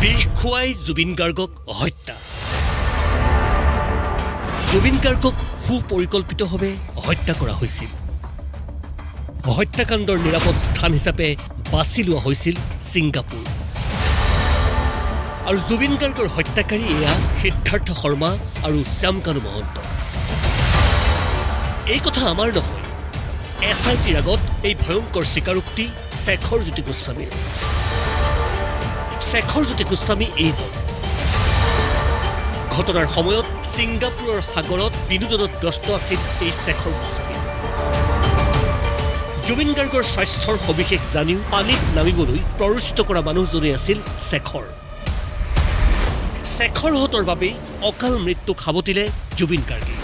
বিষ খুৱাই জুবিন গাৰ্গক হত্যা। জুবিন গাৰ্গক সুপৰিকল্পিতভাৱে হত্যা কৰা হৈছিল। হত্যাকাণ্ডৰ নিৰাপদ স্থান হিচাপে বাছি লোৱা হৈছিল ছিংগাপুৰ। আৰু জুবিন গাৰ্গৰ হত্যাকাৰী এয়া সিদ্ধাৰ্থ শৰ্মা আৰু শ্যামকানু মহন্ত। এই কথা আমাৰ নহয়, SITৰ আগত এই ভয়ংকৰ স্বীকাৰোক্তি শেখৰজ্যোতি গোস্বামীৰ। শেখৰজ্যোতি গোস্বামী এইজন ঘটনাৰ সময়ত ছিংগাপুৰৰ সাগৰত বিনোদনত ব্যস্ত আছিল এই শেখৰ গোস্বামী। জুবিন গাৰ্গৰ স্বাস্থ্যৰ সবিশেষ জানিও পানীত নামিবলৈ প্ৰৰোচিত কৰা মানুহজনেই আছিল শেখৰ। শেখৰহঁতৰ বাবেই অকাল মৃত্যুক সাৱটিলে জুবিন গাৰ্গে।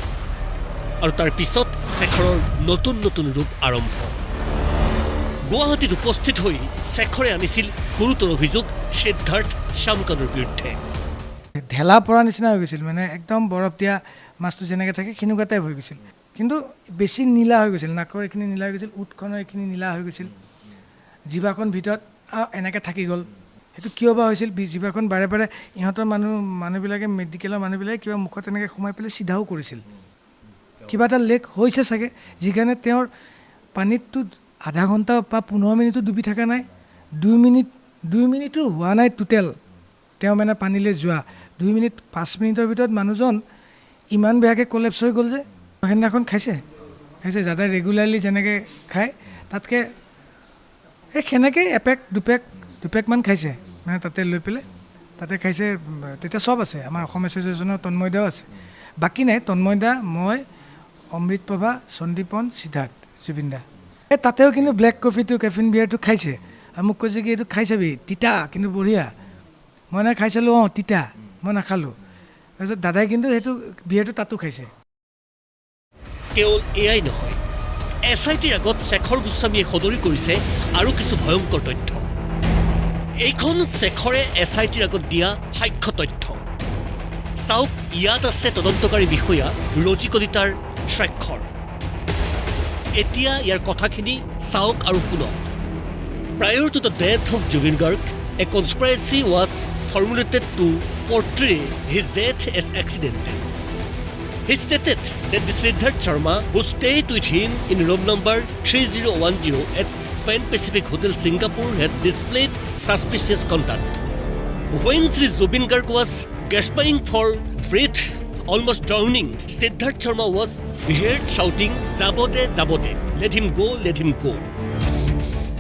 আৰু তাৰ পিছত শেখৰৰ নতুন নতুন ৰূপ আৰম্ভ। গুৱাহাটীত উপস্থিত হৈ শেখৰে আনিছিল গুৰুতৰ অভিযোগ সিদ্ধাৰ্থ শ্যামকানুৰ বিৰুদ্ধে। ঢেলা পৰা নিচিনা হৈ গৈছিল, মানে একদম বৰফ দিয়া মাছটো যেনেকৈ থাকে সেনেকুৱা টাইপ হৈ গৈছিল, কিন্তু বেছি নীলা হৈ গৈছিল। নাকৰ এইখিনি নীলা হৈ গৈছিল, উঠখনৰ এইখিনি নীলা হৈ গৈছিল, জিভাখন ভিতৰত এনেকৈ থাকি গ'ল। সেইটো কিয় বা হৈছিল? জিভাখন বাৰে বাৰে ইহঁতৰ মানুহবিলাকে মেডিকেলৰ মানুহবিলাকে কিবা মুখত এনেকৈ সোমাই পেলাই চিধাও কৰিছিল। কিবা এটা লেক হৈছে চাগে, যিকাৰণে তেওঁৰ পানীতটো আধা ঘণ্টা বা 15 মিনিটো ডুবি থকা নাই। 2 মিনিটো হোৱা নাই টোটেল তেওঁ মানে পানীলৈ যোৱা। 2 মিনিট 5 মিনিটৰ ভিতৰত মানুহজন ইমান বেয়াকৈ কলেপছ হৈ গ'ল যে সেইদিনাখন খাইছে যাতে ৰেগুলাৰলি যেনেকৈ খায় তাতকৈ সেনেকৈ এপেক দুপেকমান খাইছে, মানে তাতে লৈ পেলাই তাতে খাইছে। তেতিয়া চব আছে, আমাৰ অসম এছ'চিয়েশ্যনৰ তন্ময়দাও আছে, বাকী নাই। তন্ময়দা, মই, অমৃতপ্ৰভা, সন্দীপন, সিদ্ধাৰ্থ, জুবিনদা। তাতেও কিন্তু ব্লেক কফিটো কেফিন বিয়াৰটো খাইছে আৰু মোক কৈছে কি এইটো খাই চাবি, তিতা কিন্তু বঢ়িয়া। মই নাই খাই চালোঁ, তিতা, মই নাখালোঁ। তাৰপিছত দাদাই কিন্তু সেইটো বিয়াৰটো তাতো খাইছে। কেৱল এয়াই নহয়, SITৰ আগত শেখৰ গোস্বামীয়ে সদৰি কৰিছে আৰু কিছু ভয়ংকৰ তথ্য। এইখন শেখৰে SITৰ আগত দিয়া সাক্ষ্য তথ্য। চাওক, ইয়াত আছে তদন্তকাৰী বিষয়া ৰজি কলিতাৰ স্বাক্ষৰ। এতিয়া ইয়াৰ কথাখিনি চাওক আৰু শুনক। Prior to the death of Jubin Garg, a conspiracy was formulated to portray his death as accidental. He stated that the Siddharth Sharma, who stayed with him in room number 3010 at Pan Pacific Hotel Singapore, had displayed suspicious conduct. When Sri Jubin Garg was gasping for breath, almost drowning, Siddharth Sharma was heard shouting, "Zabode, Zabode, let him go, let him go."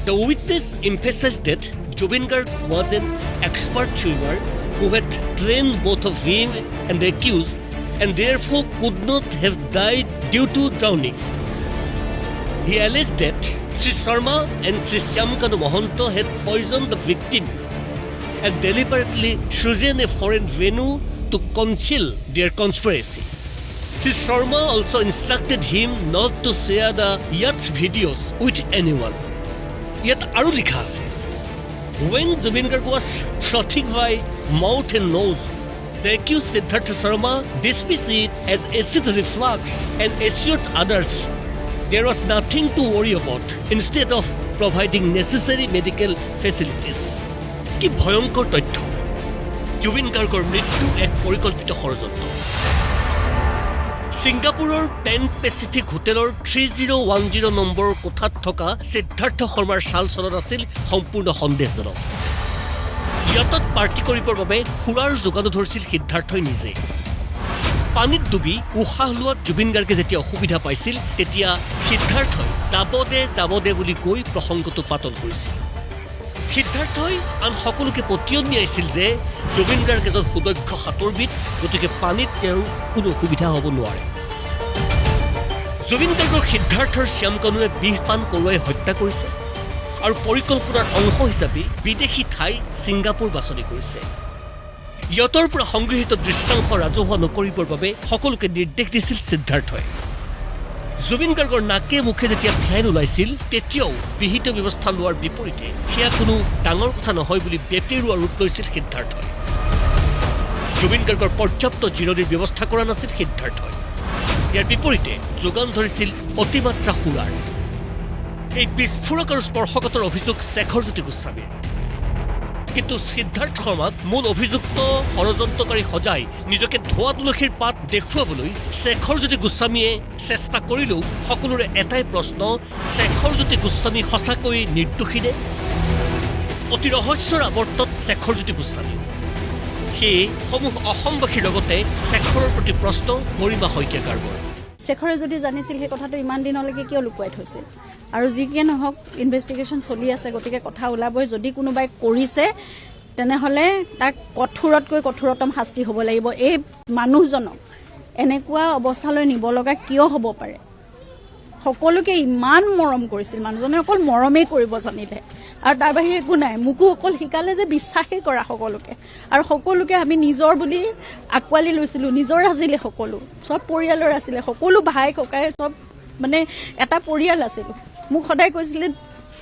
The witness emphasized that Jubin Garg was an expert swimmer who had trained both of him and the accused, and therefore could not have died due to drowning. He alleged that Sri Sharma and Sri Syamkanu Mohanto had poisoned the victim and deliberately chosen a foreign venue to conceal their conspiracy. Sri Sharma also instructed him not to share the yacht's videos with anyone. Yet aru likha ase, when Jubin Garg was frothing by mouth and nose, the accused Siddharth Sharma dismissed it as acid reflux and assured others there was nothing to worry about, instead of providing necessary medical facilities. কি ভয়ংকৰ তথ্য! জুবিন গাৰ্গৰ মৃত্যু এক পৰিকল্পিত ষড়যন্ত্ৰ। ছিংগাপুৰৰ PAN Pacific হোটেলৰ 3010 নম্বৰৰ কোঠাত থকা সিদ্ধাৰ্থ শৰ্মাৰ চাল চলন আছিল সম্পূৰ্ণ সন্দেহজনক। ইয়াতত পাৰ্টি কৰিবৰ বাবে সুৰাৰ যোগানো ধৰিছিল সিদ্ধাৰ্থই নিজে। পানীত ডুবি উশাহ লোৱাত জুবিন গাৰ্গে যেতিয়া অসুবিধা পাইছিল, তেতিয়া সিদ্ধাৰ্থই যাবদে বুলি কৈ প্ৰসংগটো পাতল কৰিছিল। সিদ্ধাৰ্থই আন সকলোকে পতিয়ন নিয়াইছিল যে জুবিন গাৰ্গ এজন সুদক্ষ সাঁতোৰবিদ, গতিকে পানীত তেওঁৰ কোনো অসুবিধা হ'ব নোৱাৰে। জুবিন গাৰ্গক সিদ্ধাৰ্থৰ শ্যামকানুৱে বিষ পান কৰোৱাই হত্যা কৰিছে আৰু পৰিকল্পনাৰ অংশ হিচাপে বিদেশী ঠাই ছিংগাপুৰ বাছনি কৰিছে। ইয়তৰ পৰা সংগৃহীত দৃশ্যাংশ ৰাজহুৱা নকৰিবৰ বাবে সকলোকে নিৰ্দেশ দিছিল সিদ্ধাৰ্থই। জুবিন গাৰ্গৰ নাকে মুখে যেতিয়া ফেন ওলাইছিল, তেতিয়াও বিহিত ব্যৱস্থা লোৱাৰ বিপৰীতে সেয়া কোনো ডাঙৰ কথা নহয় বুলি বেটেৰুৱা ৰূপ লৈছিল সিদ্ধাৰ্থই। জুবিন গাৰ্গৰ পৰ্যাপ্ত জিৰণিৰ ব্যৱস্থা কৰা নাছিল সিদ্ধাৰ্থই। ইয়াৰ বিপৰীতে যোগান ধৰিছিল অতিমাত্ৰা সুৰাৰ। এই বিস্ফোৰক আৰু স্পৰ্শকাতৰ অভিযোগ শেখৰজ্যোতি গোস্বামীৰ। কিন্তু সিদ্ধাৰ্থ শৰ্মাক মূল অভিযুক্ত ষড়যন্ত্ৰকাৰী সজাই নিজকে ধোৱা তুলসীৰ পাত দেখুৱাবলৈ শেখৰজ্যোতি গোস্বামীয়ে চেষ্টা কৰিলেও সকলোৰে এটাই প্ৰশ্ন, শেখৰজ্যোতি গোস্বামী সঁচাকৈ নিৰ্দোষী নে? অতি ৰহস্যৰ আৱৰ্তত শেখৰজ্যোতি গোস্বামী। সেই সমূহ অসমবাসীৰ লগতে শেখৰৰ প্ৰতি প্ৰশ্ন গৰিমা শইকীয়াৰ। শেখৰে যদি জানিছিল সেই কথাটো ইমান দিনলৈকে কিয় লুকুৱাই থৈছিল? আৰু যিকে নহওক ইনভেষ্টিগেশ্যন চলি আছে, গতিকে কথা ওলাবই। যদি কোনোবাই কৰিছে তেনেহ'লে তাক কঠোৰতকৈ কঠোৰতম শাস্তি হ'ব লাগিব। এই মানুহজনক এনেকুৱা অৱস্থালৈ নিব লগা কিয় হ'ব পাৰে? সকলোকে ইমান মৰম কৰিছিল মানুহজনে, অকল মৰমেই কৰিব জানিলে আৰু তাৰ বাহিৰে একো নাই। মোকো অকল শিকালে যে বিশ্বাসেই কৰা সকলোকে, আৰু সকলোকে আমি নিজৰ বুলি আঁকোৱালি লৈছিলোঁ। নিজৰ আছিলে, সকলো চব পৰিয়ালৰ আছিলে, সকলো ভাই ককাই চব মানে এটা পৰিয়াল আছিলোঁ। মোক সদায় কৈছিলে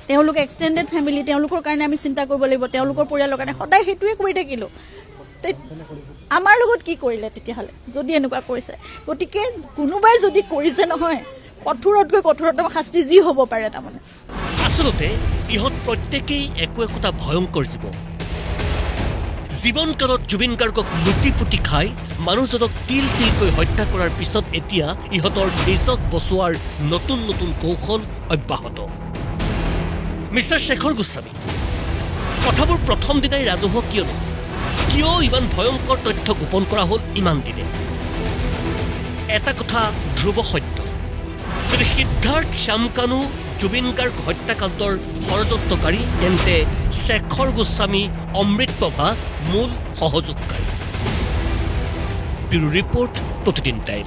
তেওঁলোক এক্সটেণ্ডেড ফেমিলি, তেওঁলোকৰ কাৰণে আমি চিন্তা কৰিব লাগিব, তেওঁলোকৰ পৰিয়ালৰ কাৰণে। সদায় সেইটোৱে কৰি থাকিলোঁ। আমাৰ লগত কি কৰিলে তেতিয়াহ'লে যদি এনেকুৱা কৰিছে? গতিকে কোনোবাই যদি কৰিছে নহয়, কঠোৰতকৈ কঠোৰতম শাস্তি যি হ'ব পাৰে। তাৰমানে আচলতে ইহঁত প্ৰত্যেকেই একো একোটা ভয়ংকৰ জীৱ। জীৱনকালত জুবিন গাৰ্গক লুটি পুতি খাই মানুহজনক তিল তিলকৈ হত্যা কৰাৰ পিছত এতিয়া ইহঁতৰ নিজক বচোৱাৰ নতুন নতুন কৌশল অব্যাহত। মিষ্টাৰ শেখৰ গোস্বামী, কথাবোৰ প্ৰথম দিনাই ৰাজহুৱা কিয় নহয়? কিয় ইমান ভয়ংকৰ তথ্য গোপন কৰা হ'ল ইমান দিনে? এটা কথা ধ্ৰুৱ সত্য, যদি সিদ্ধাৰ্থ শ্যামকানু জুবিন গাৰ্গ হত্যাকাণ্ডৰ ষড়যন্ত্ৰকাৰী, তেন্তে শেখৰ গোস্বামী অমৃতপ্ৰভা মূল সহযোগকাৰী। ব্যুৰো ৰিপৰ্ট, প্ৰতিদিন টাইম।